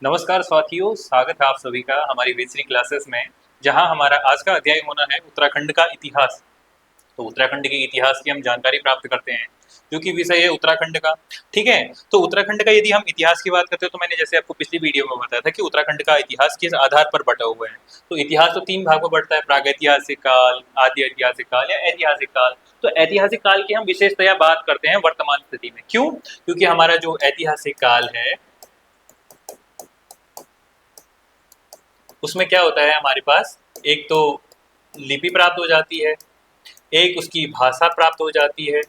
नमस्कार साथियों, स्वागत है आप सभी का हमारी वीसरी क्लासेस में। जहां हमारा आज का अध्याय होना है उत्तराखंड का इतिहास। तो उत्तराखंड के इतिहास की हम जानकारी प्राप्त करते हैं, जो कि विषय है उत्तराखंड का। ठीक है। तो उत्तराखंड का यदि हम इतिहास की बात करते हैं तो मैंने जैसे आपको पिछली वीडियो में बताया था कि उत्तराखंड का इतिहास किस आधार पर बटा हुआ है। तो इतिहास तो तीन भाग में बढ़ता है, प्रागैतिहासिक काल, आदि ऐतिहासिक काल या ऐतिहासिक काल। तो ऐतिहासिक काल की हम विशेषतया बात करते हैं वर्तमान स्थिति में। क्यों? क्योंकि हमारा जो ऐतिहासिक काल है उसमें क्या होता है, हमारे पास एक तो लिपि प्राप्त हो जाती है, एक उसकी भाषा प्राप्त हो जाती है।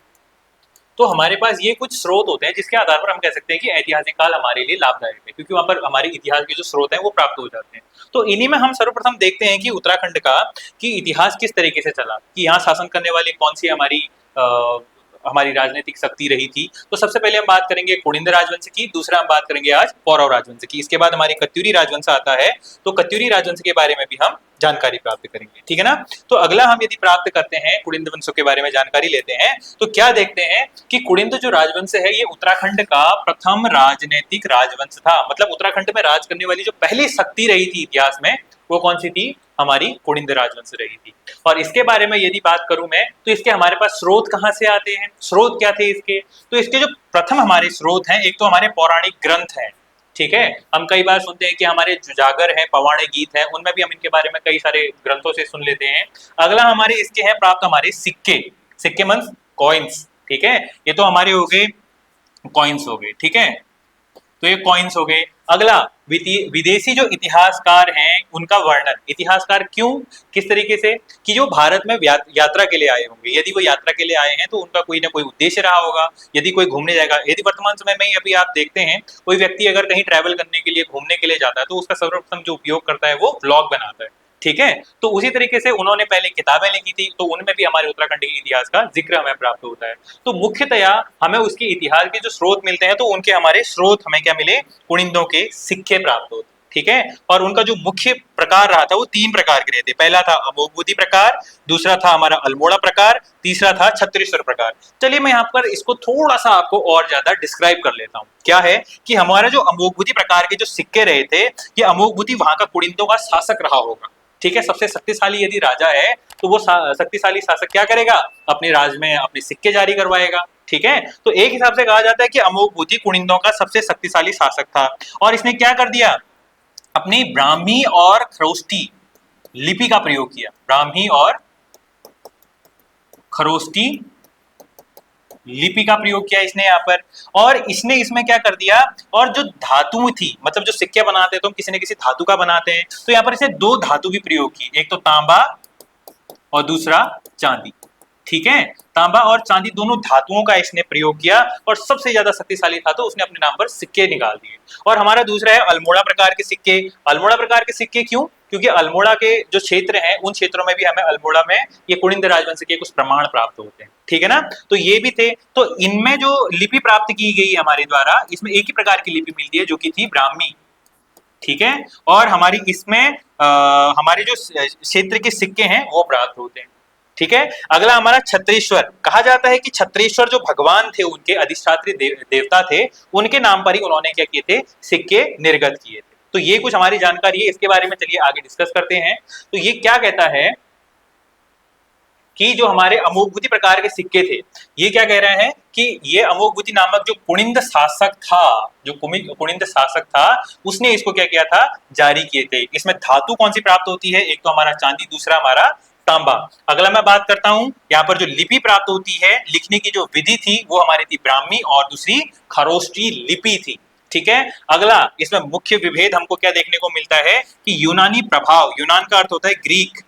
तो हमारे पास ये कुछ स्रोत होते हैं जिसके आधार पर हम कह सकते हैं कि ऐतिहासिक काल हमारे लिए लाभदायक है, क्योंकि वहां पर हमारे इतिहास के जो स्रोत हैं वो प्राप्त हो जाते हैं। तो इन्हीं में हम सर्वप्रथम देखते हैं कि उत्तराखंड का कि इतिहास किस तरीके से चला, कि यहाँ शासन करने वाली कौन सी हमारी राजनीतिक शक्ति रही थी। तो सबसे पहले हम बात करेंगे कुड़िंद राजवंश की, दूसरा हम बात करेंगे आज पौरव राजवंश की, इसके बाद हमारी कत्यूरी राजवंश आता है। तो कत्यूरी राजवंश के बारे में भी हम जानकारी प्राप्त करेंगे, ठीक है ना। तो अगला हम यदि प्राप्त करते हैं कुड़िंद वंशों के बारे में जानकारी लेते हैं, तो क्या देखते हैं कि कुड़िंद जो राजवंश है ये उत्तराखंड का प्रथम राजनीतिक राजवंश था। मतलब उत्तराखंड में राज करने वाली जो पहली शक्ति रही थी इतिहास में, वो कौन सी थी? हमारी कुड़िंद राजवंश रही थी। और इसके बारे में यदि बात करूं मैं, तो इसके हमारे पास स्रोत कहां से आते हैं, स्रोत क्या थे इसके? तो इसके जो प्रथम हमारे स्रोत हैं, एक तो हमारे पौराणिक ग्रंथ हैं। ठीक है। हम कई बार सुनते हैं कि हमारे जो जागर है, पौराणिक गीत है, उनमें भी हम इनके बारे में कई सारे ग्रंथों से सुन लेते हैं। अगला हमारे इसके हैं प्राप्त हमारे सिक्के। सिक्के मींस कॉइन्स। ठीक है। ये तो हमारे हो गए कॉइन्स हो गए, ठीक है। तो ये कॉइन्स हो गए। अगला विदेशी जो इतिहासकार हैं उनका वर्णन। इतिहासकार क्यों, किस तरीके से, कि जो भारत में यात्रा के लिए आए होंगे, यदि वो यात्रा के लिए आए हैं तो उनका कोई ना कोई उद्देश्य रहा होगा। यदि कोई घूमने जाएगा, यदि वर्तमान समय में ही अभी आप देखते हैं कोई व्यक्ति अगर कहीं ट्रैवल करने के लिए घूमने के लिए जाता है तो उसका सर्वप्रथम जो उपयोग करता है वो ब्लॉग बनाता है। ठीक है। तो उसी तरीके से उन्होंने पहले किताबें लिखी थी, तो उनमें भी हमारे उत्तराखंड के इतिहास का जिक्र हमें प्राप्त होता है। तो मुख्यतया हमें उसके इतिहास के जो स्रोत मिलते हैं, तो उनके हमारे स्रोत हमें क्या मिले? कुड़िंदों के सिक्के प्राप्त होते। ठीक है। और उनका जो मुख्य प्रकार रहा था वो तीन प्रकार के रहे थे। पहला था अमोघबुद्धि प्रकार, दूसरा था हमारा अल्मोड़ा प्रकार, तीसरा था छत्तीसगढ़ प्रकार। चलिए मैं यहाँ पर इसको थोड़ा सा आपको और ज्यादा डिस्क्राइब कर लेता हूँ। क्या है कि हमारा जो अमोघबुद्धि प्रकार के जो सिक्के रहे थे, ये अमोघबुद्धि वहां का कुड़िंदों का शासक रहा होगा। ठीक है। सबसे शक्तिशाली यदि राजा है तो वो शक्तिशाली शासक क्या करेगा? अपने राज्य में अपने सिक्के जारी करवाएगा। ठीक है। तो एक हिसाब से कहा जाता है कि अमोघबुद्धि कुड़िंदों का सबसे शक्तिशाली शासक था। और इसने क्या कर दिया? अपनी ब्राह्मी और खरोष्टी लिपि का प्रयोग किया। ब्राह्मी और खरोष्टी लिपि का प्रयोग किया इसने यहाँ पर। और इसने इसमें क्या कर दिया, और जो धातु थी, मतलब जो सिक्के बनाते हैं तो हम किसी न किसी धातु का बनाते हैं, तो यहाँ पर इसने दो धातु भी प्रयोग की, एक तो तांबा और दूसरा चांदी। ठीक है। तांबा और चांदी दोनों धातुओं का इसने प्रयोग किया, और सबसे ज्यादा शक्तिशाली था तो उसने अपने नाम पर सिक्के निकाल दिए। और हमारा दूसरा है अल्मोड़ा प्रकार के सिक्के। अल्मोड़ा प्रकार के सिक्के क्यों? क्योंकि अल्मोड़ा के जो क्षेत्र हैं उन क्षेत्रों में भी हमें अल्मोड़ा में ये कुड़िंद राजवंश के कुछ प्रमाण प्राप्त होते हैं। ठीक है ना। तो ये भी थे। तो इनमें जो लिपि प्राप्त की गई हमारे द्वारा, इसमें एक ही प्रकार की लिपि मिलती है जो कि थी ब्राह्मी। ठीक है। और हमारी इसमें हमारे जो क्षेत्र के सिक्के हैं वो प्राप्त होते हैं। ठीक है। अगला हमारा छत्रेश्वर। कहा जाता है कि छत्रेश्वर जो भगवान थे, उनके अधिष्ठात्री देवता थे, उनके नाम पर ही उन्होंने क्या किए थे? सिक्के निर्गत किए थे। तो ये कुछ हमारी जानकारी है, इसके बारे में चलिए आगे डिस्कस करते हैं। तो ये क्या कहता है कि जो हमारे अमोघबुद्धि प्रकार के सिक्के थे, ये क्या कह रहे हैं कि ये अमोघबुद्धि नामक जो कुड़िंद शासक था, जो कुड़िंद शासक था, उसने इसको क्या किया था? जारी किए थे। इसमें धातु कौन सी प्राप्त होती है? एक तो हमारा चांदी, दूसरा हमारा तांबा। अगला मैं बात करता हूं, यहाँ पर जो लिपि प्राप्त होती है, लिखने की जो विधि थी वो हमारी थी ब्राह्मी, और दूसरी खरोष्टी लिपि थी। ठीक है। अगला इसमें मुख्य विभेद हमको क्या देखने को मिलता है कि यूनानी प्रभाव, यूनान का अर्थ होता है ग्रीक।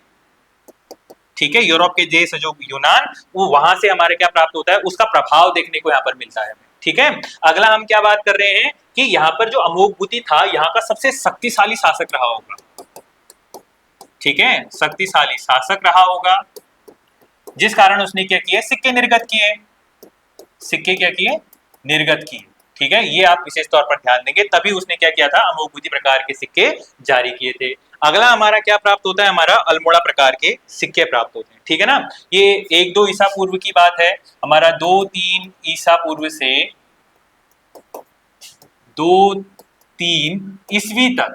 ठीक है। यूरोप के देश जो यूनान, वो वहां से हमारे क्या प्राप्त होता है? उसका प्रभाव देखने को यहाँ पर मिलता है। ठीक है। अगला हम क्या बात कर रहे हैं कि यहाँ पर जो अमोघबुद्धि था, यहाँ का सबसे शक्तिशाली शासक रहा होगा। ठीक है। शक्तिशाली शासक रहा होगा, जिस कारण उसने क्या किया? सिक्के निर्गत किए। सिक्के क्या किए? निर्गत किए। ठीक है। ये आप विशेष तौर पर ध्यान देंगे, तभी उसने क्या किया था? अमोघबुद्धि प्रकार के सिक्के जारी किए थे। अगला हमारा क्या प्राप्त होता है? हमारा अल्मोड़ा प्रकार के सिक्के प्राप्त होते हैं। ठीक है ना। ये 1-2 ईसा पूर्व की बात है। हमारा 2-3 ईसा पूर्व से 2 3 ईस्वी तक।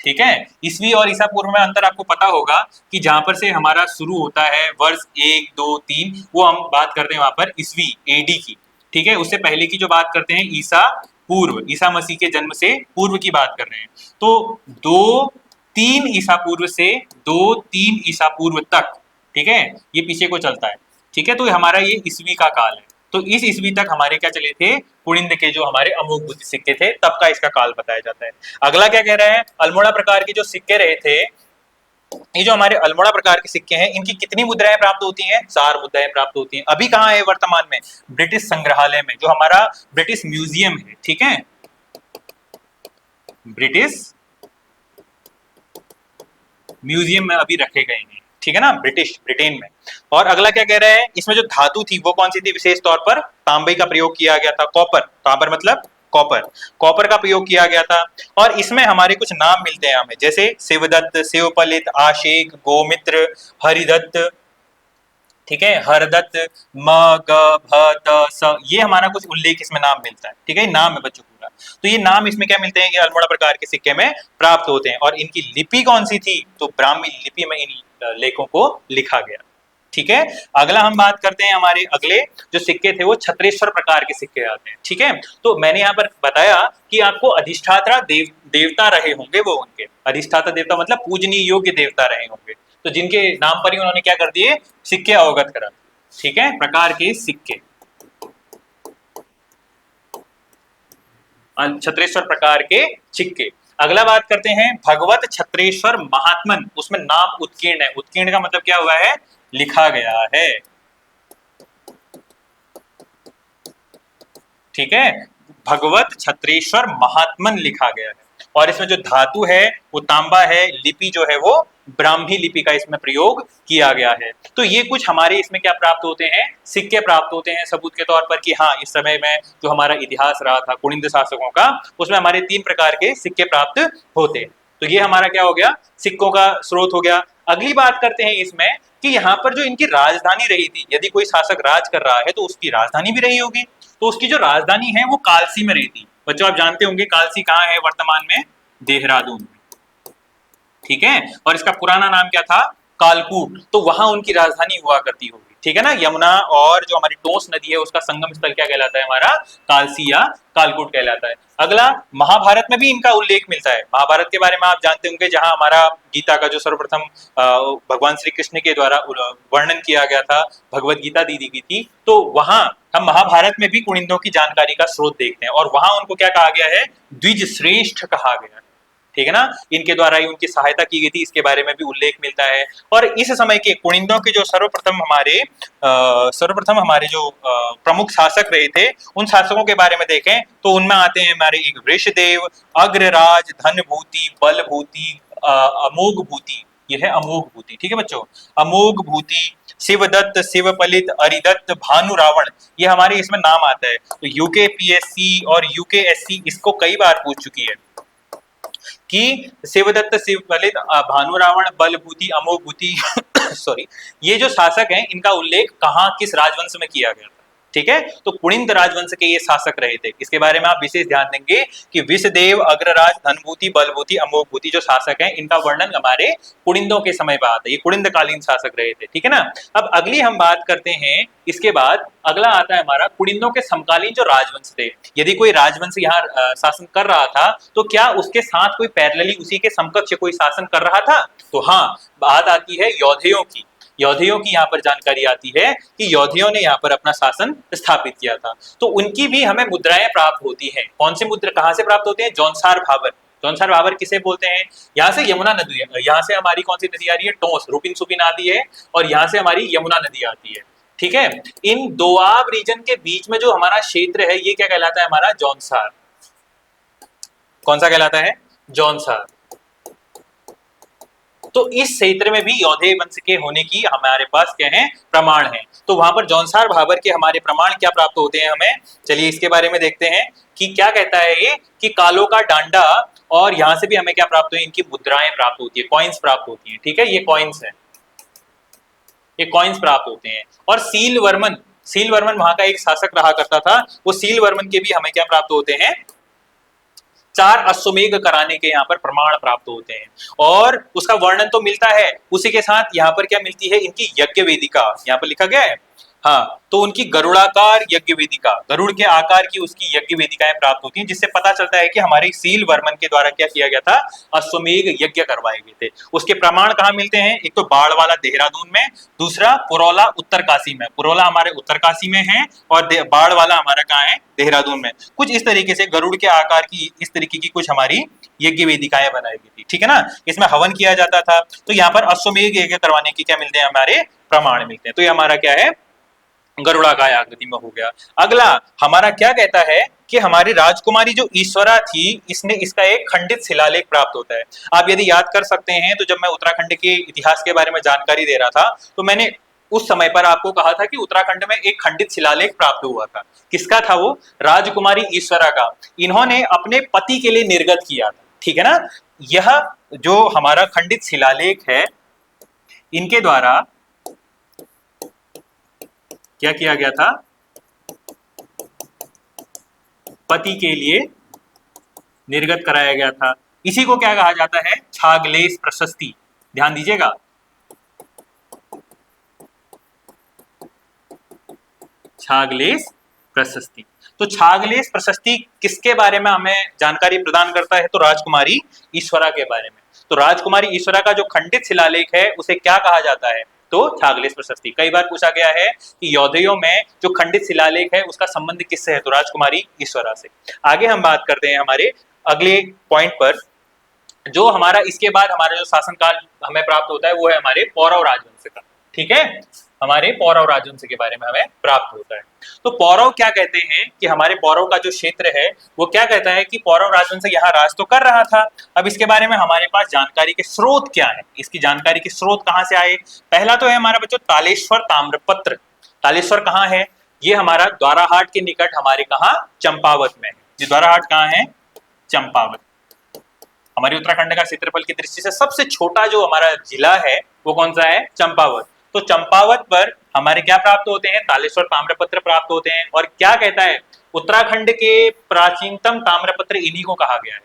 ठीक है, ईस्वी और ईसा पूर्व में अंतर आपको पता होगा कि जहां पर से हमारा शुरू होता है वर्ष 1 2 3, वो हम बात करते हैं वहां पर ईस्वी एडी की। ठीक है, उससे पहले की जो बात करते हैं ईसा पूर्व, ईसा मसीह के जन्म से पूर्व की बात कर रहे हैं। तो 2-3 ईसा पूर्व से 2-3 ईसा पूर्व तक, ठीक है, ये पीछे को चलता है। ठीक है, तो हमारा ये ईस्वी का काल है। तो इस ईस्वी तक हमारे क्या चले थे, कुनिंद के जो हमारे अमोघ बुद्धि सिक्के थे, तब का इसका काल बताया जाता है। अगला क्या कह रहा है, अल्मोड़ा प्रकार के जो सिक्के रहे थे, ये जो हमारे अल्मोड़ा प्रकार के सिक्के हैं, इनकी कितनी मुद्राएं प्राप्त होती हैं, 4 मुद्राएं प्राप्त होती हैं। अभी कहाँ है वर्तमान में, ब्रिटिश संग्रहालय में, जो हमारा ब्रिटिश म्यूजियम है। ठीक है, ब्रिटिश म्यूजियम में अभी रखे गए हैं। ठीक है ना, ब्रिटेन में। और अगला क्या कह रहा है, इसमें जो धातु थी वो कौन सी थी, विशेष तौर पर तांबे का प्रयोग किया गया था, कॉपर, तांबर मतलब कॉपर का प्रयोग किया गया था। और इसमें हमारे कुछ नाम मिलते हैं हमें, जैसे शिवदत्त, शिवपलित, आशेक, गोमित्र, हरिदत्त, ठीक है, हरदत्त, म ग भ त स, ये हमारा कुछ उल्लेख इसमें नाम मिलता है। ठीक है, नाम है बच्चों पूरा। तो ये नाम इसमें क्या मिलते हैं, ये अल्मोड़ा प्रकार के सिक्के में प्राप्त होते हैं। और इनकी लिपि कौन सी थी, तो ब्राह्मी लिपि में इन लेखों को लिखा गया। ठीक है, अगला हम बात करते हैं, हमारे अगले जो सिक्के थे वो छत्रेश्वर प्रकार के सिक्के आते हैं। ठीक है, तो मैंने यहाँ पर बताया कि आपको अधिष्ठाता देवता रहे होंगे, वो उनके अधिष्ठाता देवता मतलब पूजनीय योग्य देवता रहे होंगे, तो जिनके नाम पर ही उन्होंने क्या कर दिए, सिक्के अवगत करा। ठीक है, प्रकार के सिक्के, छत्रेश्वर प्रकार के सिक्के। अगला बात करते हैं भगवत छत्रेश्वर महात्मन, उसमें नाम उत्कीर्ण है। उत्कीर्ण का मतलब क्या हुआ है, लिखा गया है। ठीक है, भगवत छत्रेश्वर महात्मन लिखा गया है। और इसमें जो धातु है वो तांबा है, लिपि जो है वो ब्राह्मी लिपि का इसमें प्रयोग किया गया है। तो ये कुछ हमारे इसमें क्या प्राप्त होते हैं, सिक्के प्राप्त होते हैं सबूत के तौर पर कि हाँ, इस समय में जो हमारा इतिहास रहा था कुनिंद शासकों का, उसमें हमारे 3 प्रकार के सिक्के प्राप्त होते। तो ये हमारा क्या हो गया, सिक्कों का स्रोत हो गया। अगली बात करते हैं इसमें कि यहाँ पर जो इनकी राजधानी रही थी, यदि कोई शासक राज कर रहा है तो उसकी राजधानी भी रही होगी। तो उसकी जो राजधानी है वो कालसी में रहती। बच्चों आप जानते होंगे कालसी कहाँ है वर्तमान में, देहरादून में। ठीक है, और इसका पुराना नाम क्या था, कालकूट। तो वहां उनकी राजधानी हुआ करती होगी। ठीक है ना, यमुना और जो हमारी टोंस नदी है उसका संगम स्थल क्या कहलाता है, हमारा कालसी या कालकूट कहलाता है। अगला, महाभारत में भी इनका उल्लेख मिलता है। महाभारत के बारे में आप जानते होंगे, जहां हमारा गीता का जो सर्वप्रथम भगवान श्री कृष्ण के द्वारा वर्णन किया गया था, भगवत गीता दी गई थी, तो वहां हम महाभारत में भी कुनिंदों की जानकारी का स्रोत देखते हैं। और वहां उनको क्या कहा गया है, द्विज श्रेष्ठ कहा गया है। ठीक है ना, इनके द्वारा ही उनकी सहायता की गई थी, इसके बारे में भी उल्लेख मिलता है। और इस समय के कुनिंदों के जो सर्वप्रथम हमारे जो प्रमुख शासक रहे थे, उन शासकों के बारे में देखें तो उनमें आते हैं हमारे एक वृषदेव, अग्रराज, धनभूति, बलभूति, अमोघ भूति। यह है अमोघ भूति। ठीक है बच्चों, अमोघ भूति, शिवदत्त, शिवपलित, अरिदत्त, भानु रावण, ये हमारे इसमें नाम आता है। तो यूकेपीएससी और यूकेएससी इसको कई बार पूछ चुकी है कि शिवदत्त, शिवपलित, भानु रावण, बलभूति, अमोघभूति सॉरी, ये जो शासक हैं इनका उल्लेख कहाँ, किस राजवंश में किया गया था। ठीक है, तो कुनिंद राजवंश के ये शासक रहे थे। इसके बारे में आप विशेष ध्यान देंगे कि विषदेव, अग्रराज, धनभूति, बलभूति, अमोघभूति जो शासक हैं, इनका वर्णन हमारे कुनिंदों के समय पर आता है। ये कुनिंद कालीन शासक रहे थे। ठीक है ना, अब अगली हम बात करते हैं, इसके बाद अगला आता है हमारा कुनिंदों के समकालीन जो राजवंश थे। यदि कोई राजवंश यहाँ शासन कर रहा था तो क्या उसके साथ कोई पैरेलली उसी के समकक्ष कोई शासन कर रहा था, तो हाँ, बात आती है यौधेयों की। यौधेयों की यहाँ पर जानकारी आती है कि यौधेयों ने यहाँ पर अपना शासन स्थापित किया था। तो उनकी भी हमें मुद्राएं प्राप्त होती हैं। कौन सी मुद्रा कहाँ से प्राप्त होते हैं, जौनसार भाबर। जौनसार भाबर किसे बोलते हैं, यहाँ से यमुना नदी, यहाँ से हमारी कौन सी नदी आ रही है, टोंस, रुपिन सुपिन आती है, और यहाँ से हमारी यमुना नदी आती है। ठीक है, इन दोआब रीजन के बीच में जो हमारा क्षेत्र है ये क्या कहलाता है, हमारा जौनसार। कौन सा कहलाता है, जौनसार। तो इस क्षेत्र में भी यौधेय वंश के होने की हमारे पास क्या है, प्रमाण है। तो वहां पर जौनसार भाबर के हमारे प्रमाण क्या प्राप्त होते हैं हमें, चलिए इसके बारे में देखते हैं कि क्या कहता है ये, कि कालो का डांडा, और यहां से भी हमें क्या प्राप्त हुई, इनकी मुद्राएं प्राप्त होती है, कॉइन्स प्राप्त होती है। ठीक है, ये कॉइन्स है, ये कॉइन्स प्राप्त होते हैं। और सील वर्मन वहां का एक शासक रहा करता था, वो सील वर्मन के भी हमें क्या प्राप्त होते हैं, 4 अश्वमेध कराने के यहाँ पर प्रमाण प्राप्त होते हैं। और उसका वर्णन तो मिलता है, उसी के साथ यहाँ पर क्या मिलती है, इनकी यज्ञ वेदिका यहाँ पर लिखा गया है। हाँ, तो उनकी गरुड़ाकार यज्ञ वेदिका, गरुड़ के आकार की उसकी यज्ञ वेदिकाएं प्राप्त होती हैं, जिससे पता चलता है कि हमारे सील वर्मन के द्वारा क्या किया गया था, अश्वमेध यज्ञ करवाए गए थे। उसके प्रमाण कहाँ मिलते हैं, एक तो बाड़वाला देहरादून में, दूसरा पुरौला उत्तरकाशी में। पुरौला हमारे उत्तरकाशी में है और बाड़वाला हमारा कहाँ है, देहरादून में। कुछ इस तरीके से गरुड़ के आकार की इस तरीके की कुछ हमारी यज्ञ वेदिकाएं बनाई गई थी, ठीक है ना। इसमें हवन किया जाता था। तो यहाँ पर अश्वमेध यज्ञ करवाने की क्या मिलते हैं, हमारे प्रमाण मिलते हैं। तो ये हमारा क्या है, गरुड़ाकार आकृति में हो गया। अगला हमारा क्या कहता है कि हमारी राजकुमारी जो ईश्वरा थी, इसने इसका एक खंडित शिलालेख प्राप्त होता है। आप यदि याद कर सकते हैं तो जब मैं उत्तराखंड के इतिहास के बारे में जानकारी दे रहा था तो मैंने उस समय पर आपको कहा था कि उत्तराखंड में एक खंडित शिलालेख प्राप्त हुआ था। किसका था वो, राजकुमारी ईश्वरा का। इन्होंने अपने पति के लिए निर्गत किया था, ठीक है ना। यह जो हमारा खंडित शिलालेख है, इनके द्वारा क्या किया गया था, पति के लिए निर्गत कराया गया था। इसी को क्या कहा जाता है, छागलेश प्रशस्ति। ध्यान दीजिएगा, छागलेश प्रशस्ति। तो छागलेश प्रशस्ति किसके बारे में हमें जानकारी प्रदान करता है, तो राजकुमारी ईश्वरा के बारे में। तो राजकुमारी ईश्वरा का जो खंडित शिलालेख है उसे क्या कहा जाता है, तो छागलेश प्रशस्ति। कई बार पूछा गया है कि यौधेयों में जो खंडित शिलालेख है उसका संबंध किससे है, तो राजकुमारी ईश्वरा से। आगे हम बात करते हैं हमारे अगले पॉइंट पर। जो हमारा इसके बाद हमारा जो शासनकाल हमें प्राप्त होता है वो है हमारे पौरव राजवंश का, ठीक है। हमारे पौरव राजवंश के बारे में हमें प्राप्त होता है। तो पौरव क्या कहते हैं कि हमारे पौरव का जो क्षेत्र है वो क्या कहता है कि पौरव राजवंश यहाँ राज तो कर रहा था। अब इसके बारे में हमारे पास जानकारी के स्रोत क्या है, इसकी जानकारी के स्रोत कहाँ से आए। पहला तो है हमारा बच्चों तालेश्वर ताम्रपत्र। तालेश्वर कहाँ है, ये हमारा द्वाराहाट के निकट हमारे कहाँ, चंपावत में। ये द्वाराहाट कहाँ है, चंपावत। हमारे उत्तराखंड का क्षेत्रफल की दृष्टि से सबसे छोटा जो हमारा जिला है वो कौन सा है, चंपावत। तो चंपावत पर हमारे क्या प्राप्त होते हैं, तालेश्वर ताम्रपत्र प्राप्त होते हैं। और क्या कहता है, उत्तराखंड के प्राचीनतम ताम्रपत्र इन्हीं को कहा गया है,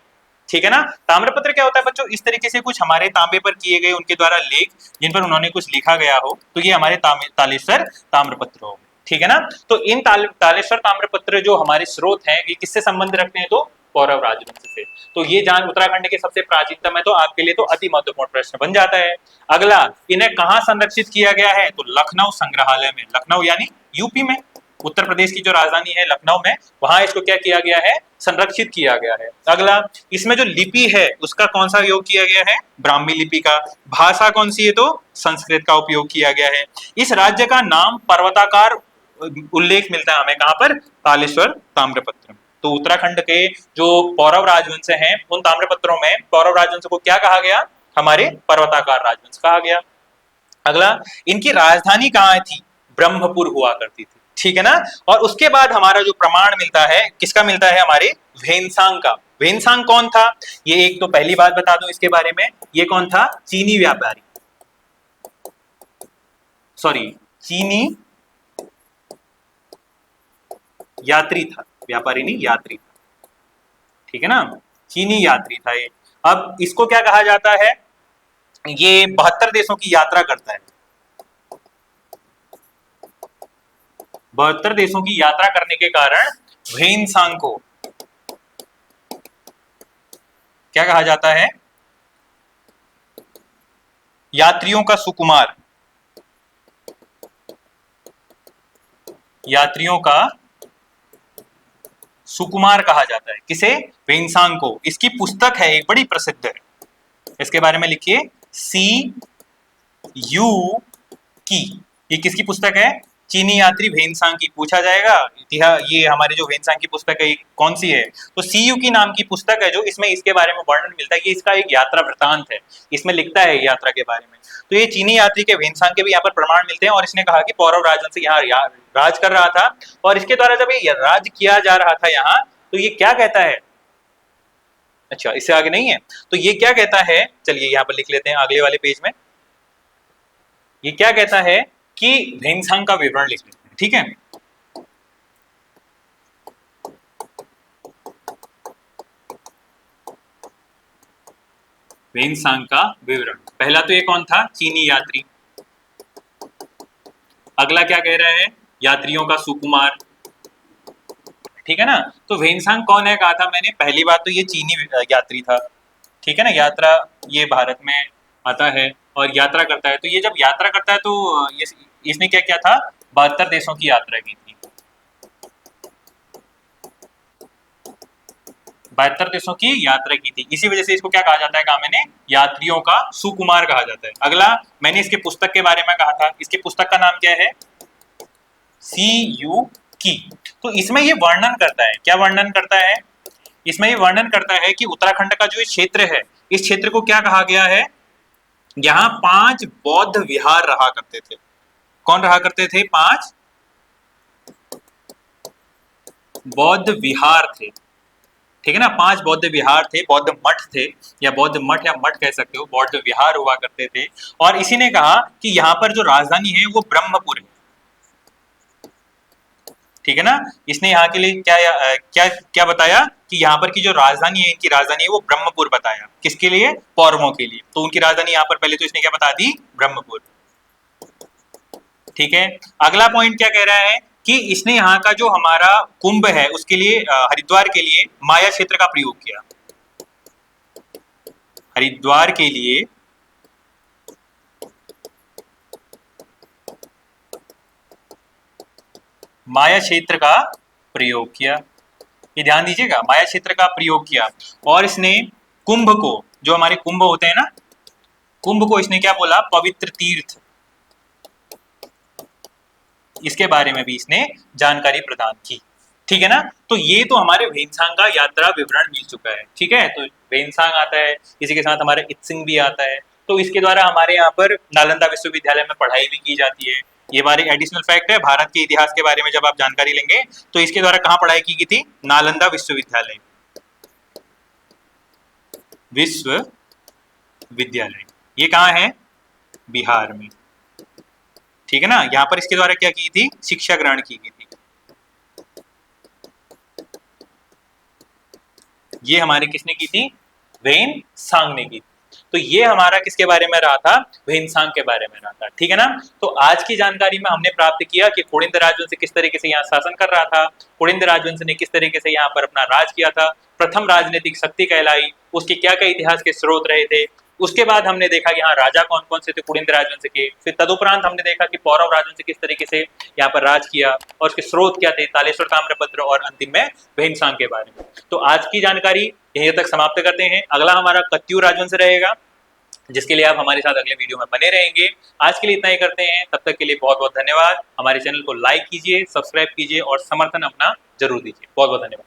ठीक है ना। ताम्रपत्र क्या होता है बच्चों, इस तरीके से कुछ हमारे तांबे पर किए गए उनके द्वारा लेख जिन पर उन्होंने कुछ लिखा गया हो, तो ये हमारे तालेश्वर ताम्रपत्र हो, ठीक है ना। तो इन तालेश्वर ताम्रपत्र जो हमारे स्रोत हैं ये किससे संबंध रखते हैं, तो पौरव राजवंश से। तो ये जान उत्तराखंड के सबसे प्राचीनतम है, तो आपके लिए तो अति महत्वपूर्ण प्रश्न बन जाता है। अगला, इन्हें कहाँ संरक्षित किया गया है, तो लखनऊ संग्रहालय में। लखनऊ यानी यूपी में, उत्तर प्रदेश की जो राजधानी है लखनऊ में, वहां इसको क्या किया गया है, संरक्षित किया गया है। अगला, इसमें जो लिपि है उसका कौन सा उपयोग किया गया है, ब्राह्मी लिपि का। भाषा कौन सी है, तो संस्कृत का उपयोग किया गया है। इस राज्य का नाम पर्वताकार उल्लेख मिलता है हमें कहां पर, तालेश्वर ताम्रपत्र। तो उत्तराखंड के जो पौरव राजवंश हैं उन ताम्रपत्रों में पौरव राजवंश को क्या कहा गया, हमारे पर्वताकार राजवंश कहा गया। अगला, इनकी राजधानी कहाँ थी, ब्रह्मपुर हुआ करती थी, ठीक है ना। और उसके बाद हमारा जो प्रमाण मिलता है किसका मिलता है, हमारे भेनसांग का। भेनसांग कौन था, ये एक तो पहली बात बता दूं इसके बारे में, ये कौन था, चीनी व्यापारी, सॉरी चीनी यात्री था, व्यापारी नहीं यात्री था, ठीक है ना, चीनी यात्री था ये। अब इसको क्या कहा जाता है, ये 72 देशों की यात्रा करता है। 72 देशों की यात्रा करने के कारण भेनसांग को क्या कहा जाता है, यात्रियों का सुकुमार, यात्रियों का सुकुमार कहा जाता है। किसे, भेनसांग को। इसकी पुस्तक है एक बड़ी प्रसिद्ध है, इसके बारे में लिखिए, सी यू की। ये किसकी पुस्तक है, चीनी यात्री भेनसांग की। पूछा जाएगा इतिहास, ये हमारे जो भेनसांग की पुस्तक है कौन सी है, तो सीयू की नाम की पुस्तक है, जो इसमें इसके बारे में वर्णन मिलता है। ये इसका एक यात्रा वृतांत है, इसमें लिखता है यात्रा के बारे में। तो ये चीनी यात्री के भेनसांग के भी यहाँ पर प्रमाण मिलते हैं। और इसने कहा कि पौरव राजवंश यहाँ राज कर रहा था, और इसके द्वारा जब ये राज किया जा रहा था यहाँ, तो ये क्या कहता है, अच्छा इससे आगे नहीं है, तो ये क्या कहता है, चलिए यहाँ पर लिख लेते हैं अगले वाले पेज में। ये क्या कहता है कि भेनसांग का विवरण लिख लेते हैं, ठीक है। वेन्सांग का विवरण। पहला तो ये कौन था? चीनी यात्री। अगला क्या कह रहा है? यात्रियों का सुकुमार। ठीक है ना। तो वेन्सांग कौन है कहा था मैंने? पहली बात तो ये चीनी यात्री था। ठीक है ना। यात्रा, ये भारत में आता है और यात्रा करता है। तो ये जब यात्रा करता है तो इसने क्या किया था? 72 देशों की यात्रा की थी। 72 देशों की यात्रा की थी। इसी वजह से इसको क्या कहा जाता है? कहा मैंने, यात्रियों का सुकुमार कहा जाता है। अगला, मैंने इसके पुस्तक के बारे में कहा था। इसकी पुस्तक का नाम क्या है? सी यू की। तो इसमें ये वर्णन करता है, क्या वर्णन करता है? इसमें ये वर्णन करता है कि उत्तराखंड का जो ये क्षेत्र है, इस क्षेत्र को क्या कहा गया है? यहाँ 5 बौद्ध विहार रहा करते थे। कौन रहा करते थे? 5 बौद्ध विहार थे। ठीक है ना। 5 बौद्ध विहार थे, बौद्ध मठ थे, या बौद्ध मठ या मठ कह सकते हो, बौद्ध विहार हुआ करते थे। और इसी ने कहा कि यहाँ पर जो राजधानी है वो ब्रह्मपुर है। ठीक है ना। इसने यहाँ के लिए क्या क्या बताया कि यहाँ पर की जो राजधानी है, इनकी राजधानी है वो ब्रह्मपुर बताया। किसके लिए? पौरवों के लिए। तो उनकी राजधानी यहाँ पर पहले तो इसने क्या बता दी? ब्रह्मपुर। ठीक है। अगला पॉइंट क्या कह रहा है कि इसने यहाँ का जो हमारा कुंभ है उसके लिए, हरिद्वार के लिए माया क्षेत्र का प्रयोग किया। हरिद्वार के लिए माया क्षेत्र का प्रयोग किया। ये ध्यान दीजिएगा, माया क्षेत्र का प्रयोग किया। और इसने कुंभ को, जो हमारे कुंभ होते हैं ना, कुंभ को इसने क्या बोला? पवित्र तीर्थ। इसके बारे में भी इसने जानकारी प्रदान की। ठीक है ना। तो ये तो हमारे वेन्सांग का यात्रा विवरण मिल चुका है। ठीक है। तो वेन्सांग आता है, इसी के साथ हमारे इत्सिंग भी आता है। तो इसके द्वारा हमारे यहाँ पर नालंदा विश्वविद्यालय में पढ़ाई भी की जाती है। ये हमारे एडिशनल फैक्ट है। भारत के इतिहास के बारे में जब आप जानकारी लेंगे तो इसके द्वारा कहाँ पढ़ाई की गई थी? नालंदा विश्वविद्यालय। विश्वविद्यालय ये कहाँ है? बिहार में। ठीक है ना। यहाँ पर इसके द्वारा क्या की थी? शिक्षा ग्रहण की गई थी। ये हमारे किसने की थी? वेन्सांग ने की थी। तो ये हमारा किसके बारे में रहा था? वेन्सांग के बारे में रहा था। ठीक है ना। तो आज की जानकारी में हमने प्राप्त किया कि पुलिंद राजवंश किस तरीके से यहाँ शासन कर रहा था, पुलिंद राजवंश ने किस तरीके से यहाँ पर अपना राज किया था, प्रथम राजनीतिक शक्ति कहलाई, उसके क्या क्या इतिहास के स्रोत रहे थे। उसके बाद हमने देखा कि यहाँ राजा कौन कौन से थे पुलिंद राजवंश के। फिर तदुपरांत हमने देखा कि पौरव राजवंश किस तरीके से यहाँ पर राज किया और उसके स्रोत क्या थे, तालेश्वर ताम्रपत्र, और अंतिम में वेन्सांग के बारे में। तो आज की जानकारी यहीं तक समाप्त करते हैं। अगला हमारा कत्यूर राजवंश रहेगा, जिसके लिए आप हमारे साथ अगले वीडियो में बने रहेंगे। आज के लिए इतना ही करते हैं। तब तक के लिए बहुत बहुत धन्यवाद। हमारे चैनल को लाइक कीजिए, सब्सक्राइब कीजिए और समर्थन अपना जरूर दीजिए। बहुत बहुत धन्यवाद।